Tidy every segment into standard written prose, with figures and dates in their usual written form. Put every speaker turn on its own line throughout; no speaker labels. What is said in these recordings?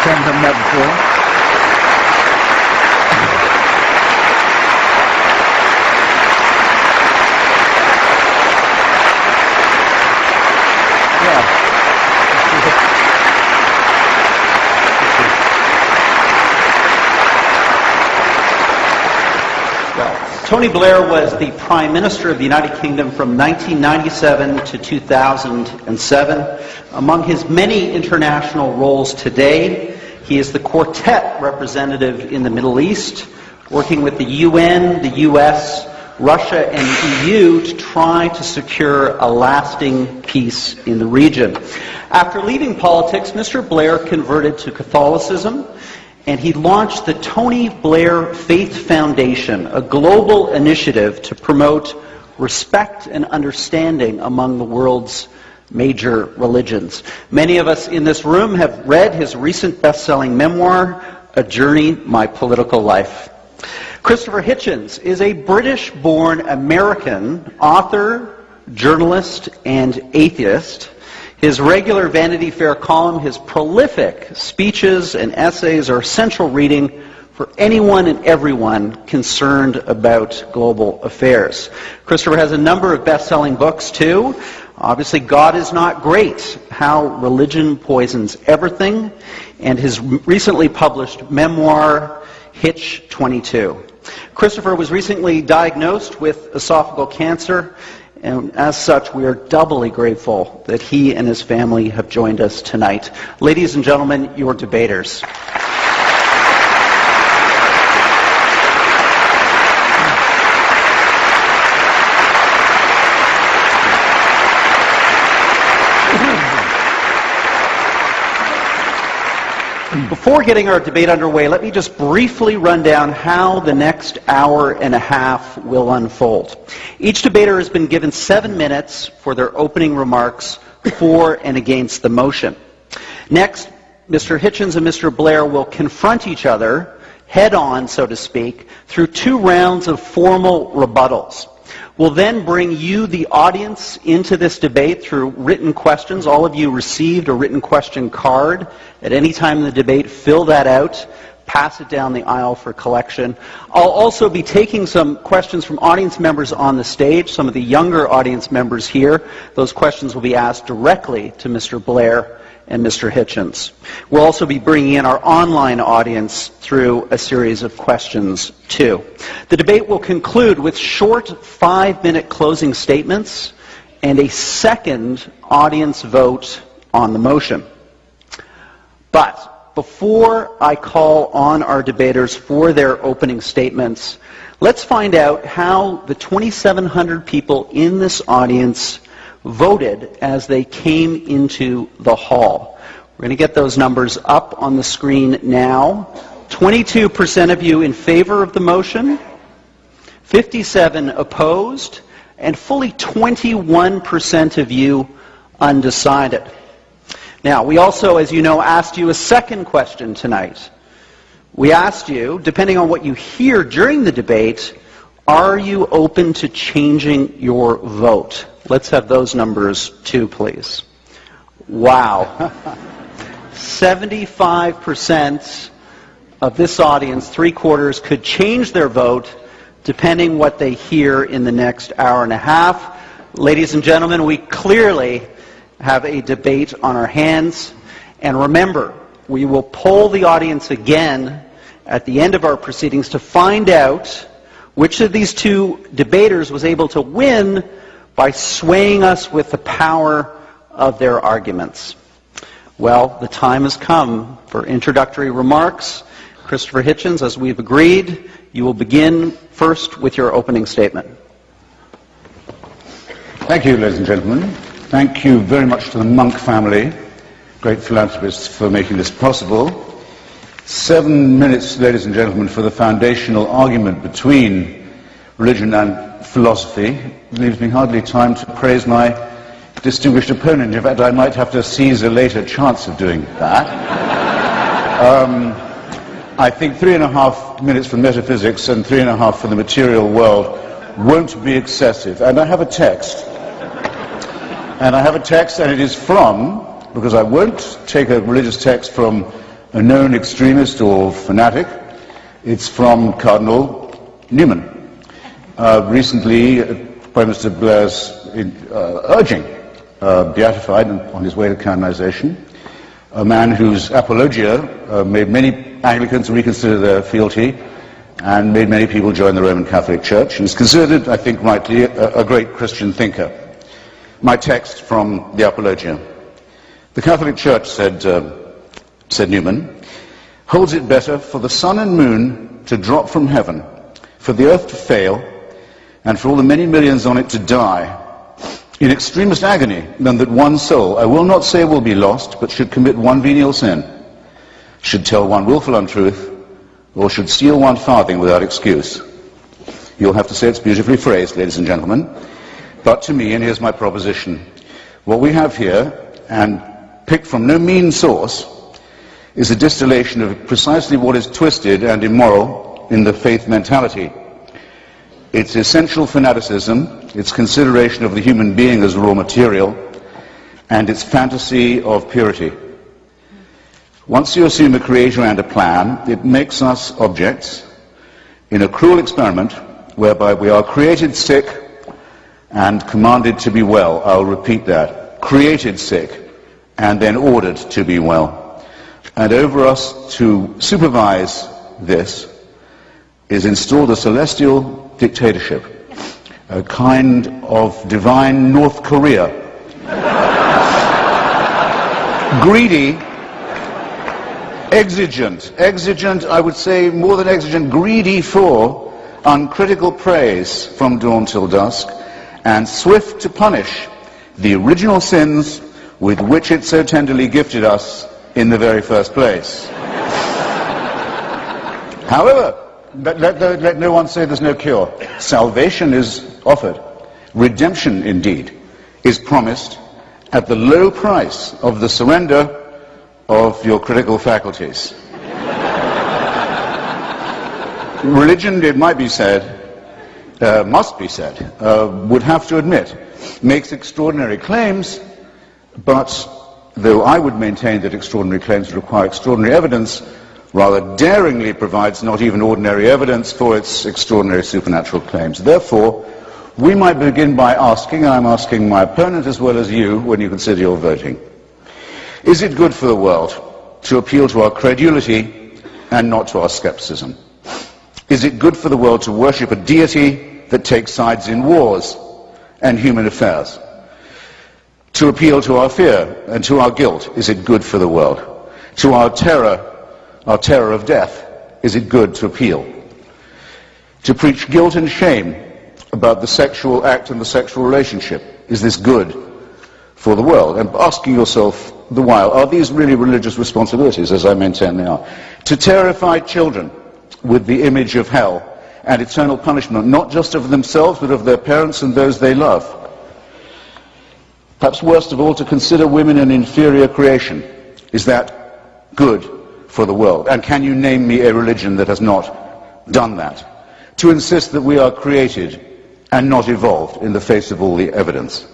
Haven't met before.
Tony Blair was the Prime Minister of the United Kingdom from 1997 to 2007. Among his many international roles today, he is the Quartet representative in the Middle East, working with the UN, the US, Russia, and the EU to try to secure a lasting peace in the region. After leaving politics, Mr. Blair converted to Catholicism, and he launched the Tony Blair Faith Foundation, a global initiative to promote respect and understanding among the world's major religions. Many of us in this room have read his recent best-selling memoir, A Journey, My Political Life. Christopher Hitchens is a British-born American author, journalist, and atheist. His regular Vanity Fair column, his prolific speeches and essays are essential reading for anyone and everyone concerned about global affairs. Christopher has a number of best-selling books, too. Obviously, God is Not Great, How Religion Poisons Everything, and his recently published memoir, Hitch 22. Christopher was recently diagnosed with esophageal cancer, and as such, we are doubly grateful that he and his family have joined us tonight. Ladies and gentlemen, your debaters. Before getting our debate underway, let me just briefly run down how the next hour and a half will unfold. Each debater has been given 7 minutes for their opening remarks for and against the motion. Next, Mr. Hitchens and Mr. Blair will confront each other head-on, so to speak, through 2 rounds of formal rebuttals. We'll then bring you, the audience, into this debate through written questions. All of you received a written question card. At any time in the debate, fill that out, pass it down the aisle for collection. I'll also be taking some questions from audience members on the stage, some of the younger audience members here. Those questions will be asked directly to Mr. Blair and Mr. Hitchens. We'll also be bringing in our online audience through a series of questions, too. The debate will conclude with short 5-minute closing statements and a second audience vote on the motion. But before I call on our debaters for their opening statements, let's find out how the 2,700 people in this audience voted as they came into the hall. We're going to get those numbers up on the screen now. 22% of you in favor of the motion, 57 opposed, and fully 21% of you undecided. Now, we also, as you know, asked you a second question tonight. We asked you, depending on what you hear during the debate, are you open to changing your vote? Let's have those numbers too, please. Wow. 75% of this audience, 3/4, could change their vote depending what they hear in the next hour and a half. Ladies and gentlemen, we clearly have a debate on our hands. And remember, we will poll the audience again at the end of our proceedings to find out which of these 2 debaters was able to win by swaying us with the power of their arguments. Well, the time has come for introductory remarks. Christopher Hitchens, as we've agreed, you will begin first with your opening statement.
Thank you, ladies and gentlemen. Thank you very much to the Monk family, great philanthropists, for making this possible. 7 minutes, ladies and gentlemen, for the foundational argument between religion and philosophy. It leaves me hardly time to praise my distinguished opponent. In fact, I might have to seize a later chance of doing that. I think 3.5 minutes for metaphysics and 3.5 for the material world won't be excessive. And I have a text. And it is from, because I won't take a religious text from a known extremist or fanatic. It's from Cardinal Newman. Recently, Prime Minister Blair's urging, beatified on his way to canonization, a man whose apologia made many Anglicans reconsider their fealty and made many people join the Roman Catholic Church, and is considered, I think rightly, a great Christian thinker. My text from the Apologia. The Catholic Church, said Newman, holds it better for the sun and moon to drop from heaven, for the earth to fail, and for all the many millions on it to die in extremest agony, than that one soul, I will not say will be lost, but should commit one venial sin, should tell one willful untruth, or should steal one farthing without excuse. You'll have to say it's beautifully phrased, ladies and gentlemen, but to me, and here's my proposition, what we have here, and picked from no mean source, is a distillation of precisely what is twisted and immoral in the faith mentality. It's essential fanaticism, its consideration of the human being as raw material, and its fantasy of purity. Once you assume a creator and a plan, it makes us objects in a cruel experiment whereby we are created sick and commanded to be well. I'll repeat that. Created sick and then ordered to be well. And over us to supervise this is installed a celestial dictatorship, a kind of divine North Korea. Greedy, exigent, I would say more than exigent, greedy for uncritical praise from dawn till dusk, and swift to punish the original sins with which it so tenderly gifted us in the very first place. However, let no one say there's no cure. Salvation is offered. Redemption, indeed, is promised at the low price of the surrender of your critical faculties. Religion, it might be said, must be said, would have to admit, makes extraordinary claims, but though I would maintain that extraordinary claims require extraordinary evidence, rather daringly provides not even ordinary evidence for its extraordinary supernatural claims. Therefore, we might begin by asking, and I'm asking my opponent as well as you when you consider your voting, is it good for the world to appeal to our credulity and not to our skepticism? Is it good for the world to worship a deity that takes sides in wars and human affairs? To appeal to our fear and to our guilt, is it good for the world? To our terror of death, is it good to appeal? To preach guilt and shame about the sexual act and the sexual relationship, is this good for the world? And asking yourself the while, are these really religious responsibilities, as I maintain they are? To terrify children with the image of hell and eternal punishment, not just of themselves, but of their parents and those they love. Perhaps worst of all, to consider women an inferior creation. Is that good for the world? And can you name me a religion that has not done that? To insist that we are created and not evolved in the face of all the evidence.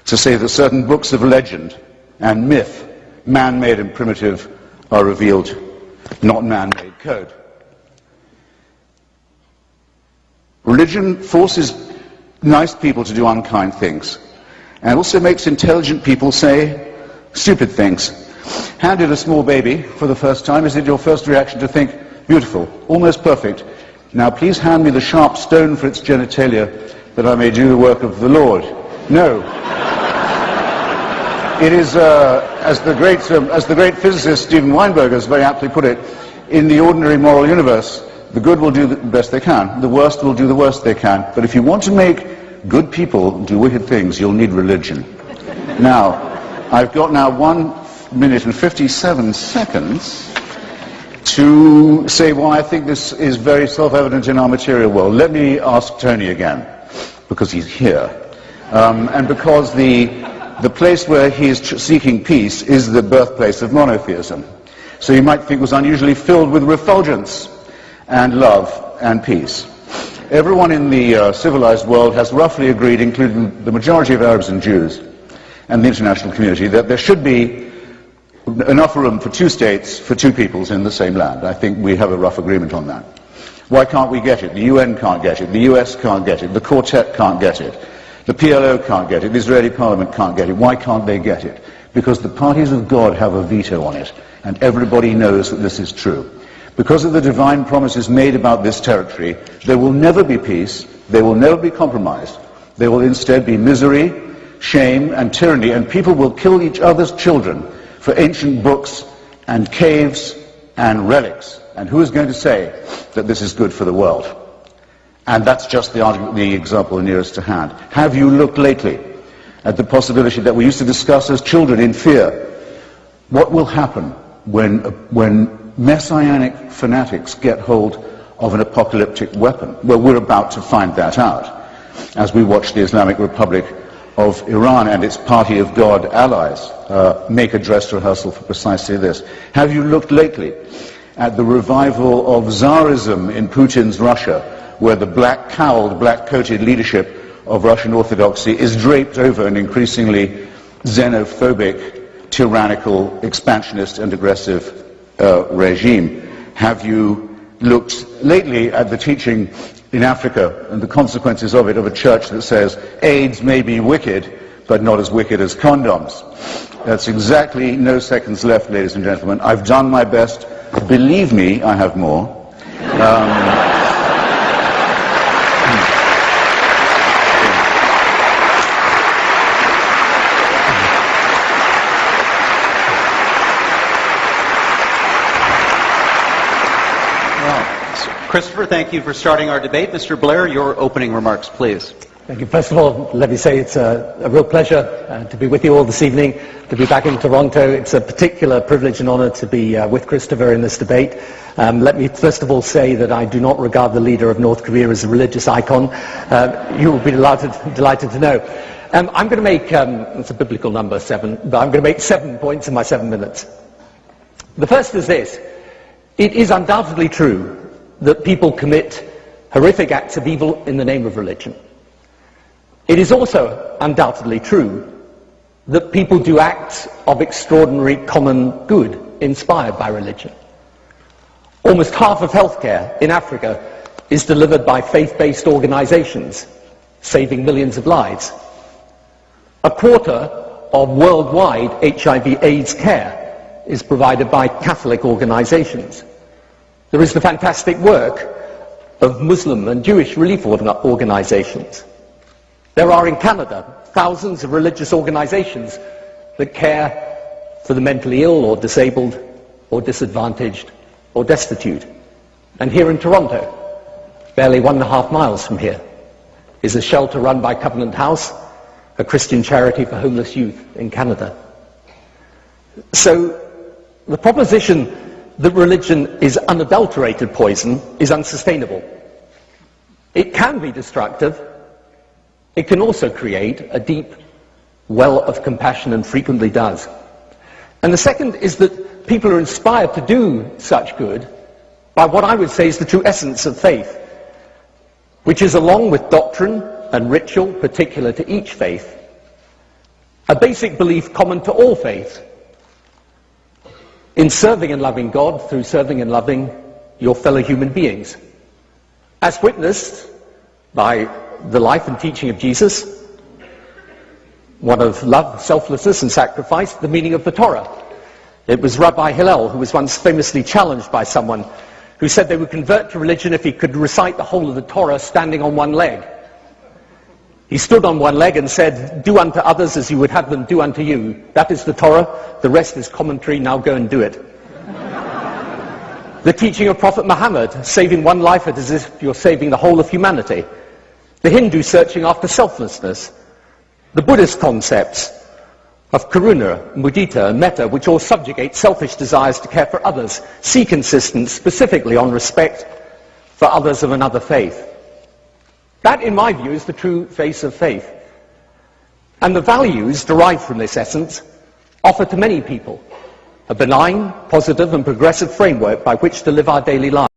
To say that certain books of legend and myth, man-made and primitive, are revealed, not man-made code. Religion forces nice people to do unkind things, and also makes intelligent people say stupid things. Handed a small baby for the first time, is it your first reaction to think, beautiful, almost perfect, now please hand me the sharp stone for its genitalia that I may do the work of the Lord? No. It is, as the great physicist Steven Weinberger has very aptly put it, in the ordinary moral universe, the good will do the best they can, the worst will do the worst they can, but if you want to make good people do wicked things, you'll need religion. Now, I've got now 1 minute and 57 seconds to say why I think this is very self-evident in our material world. Let me ask Tony again, because he's here, and because the place where he is seeking peace is the birthplace of monotheism. So you might think it was unusually filled with refulgence and love and peace. Everyone in the civilized world has roughly agreed, including the majority of Arabs and Jews and the international community, that there should be enough room for 2 states, for 2 peoples in the same land. I think we have a rough agreement on that. Why can't we get it? The UN can't get it, the US can't get it, the Quartet can't get it, the PLO can't get it, the Israeli Parliament can't get it. Why can't they get it? Because the parties of God have a veto on it, and everybody knows that this is true. Because of the divine promises made about this territory, there will never be peace, there will never be compromise. There will instead be misery, shame, and tyranny, and people will kill each other's children for ancient books and caves and relics. And who is going to say that this is good for the world? And that's just the example nearest to hand. Have you looked lately at the possibility that we used to discuss as children in fear? What will happen when messianic fanatics get hold of an apocalyptic weapon? Well, we're about to find that out as we watch the Islamic Republic of Iran and its party of God allies make a dress rehearsal for precisely this. Have you looked lately at the revival of Tsarism in Putin's Russia, where the black-cowled, black-coated leadership of Russian Orthodoxy is draped over an increasingly xenophobic, tyrannical, expansionist and aggressive regime? Have you looked lately at the teaching in Africa and the consequences of it, of a church that says AIDS may be wicked, but not as wicked as condoms? That's exactly no seconds left, ladies and gentlemen. I've done my best. Believe me, I have more.
Christopher, thank you for starting our debate. Mr. Blair, your opening remarks, please.
Thank you. First of all, let me say it's a real pleasure to be with you all this evening, to be back in Toronto. It's a particular privilege and honour to be with Christopher in this debate. Let me first of all say that I do not regard the leader of North Korea as a religious icon. You will be delighted to know. I'm going to make, it's a biblical number, 7, but I'm going to make 7 points in my 7 minutes. The first is this. It is undoubtedly true that people commit horrific acts of evil in the name of religion. It is also undoubtedly true that people do acts of extraordinary common good inspired by religion. Almost half of healthcare in Africa is delivered by faith-based organizations, saving millions of lives. A quarter of worldwide HIV/AIDS care is provided by Catholic organizations. There is the fantastic work of Muslim and Jewish relief organizations. There are in Canada thousands of religious organizations that care for the mentally ill or disabled or disadvantaged or destitute. And here in Toronto, barely 1.5 miles from here, is a shelter run by Covenant House, a Christian charity for homeless youth in Canada. So the proposition that religion is unadulterated poison is unsustainable. It can be destructive. It can also create a deep well of compassion, and frequently does. And the second is that people are inspired to do such good by what I would say is the true essence of faith, which is, along with doctrine and ritual particular to each faith, a basic belief common to all faiths in serving and loving God through serving and loving your fellow human beings, as witnessed by the life and teaching of Jesus, one of love, selflessness and sacrifice, the meaning of the Torah. It was Rabbi Hillel who was once famously challenged by someone who said they would convert to religion if he could recite the whole of the Torah standing on one leg. He stood on one leg and said, "Do unto others as you would have them do unto you. That is the Torah, the rest is commentary, now go and do it." The teaching of Prophet Muhammad, saving one life as if you're saving the whole of humanity. The Hindu searching after selflessness. The Buddhist concepts of karuna, mudita and metta, which all subjugate selfish desires to care for others, seek insistence specifically on respect for others of another faith. That, in my view, is the true face of faith. And the values derived from this essence offer to many people a benign, positive and progressive framework by which to live our daily lives.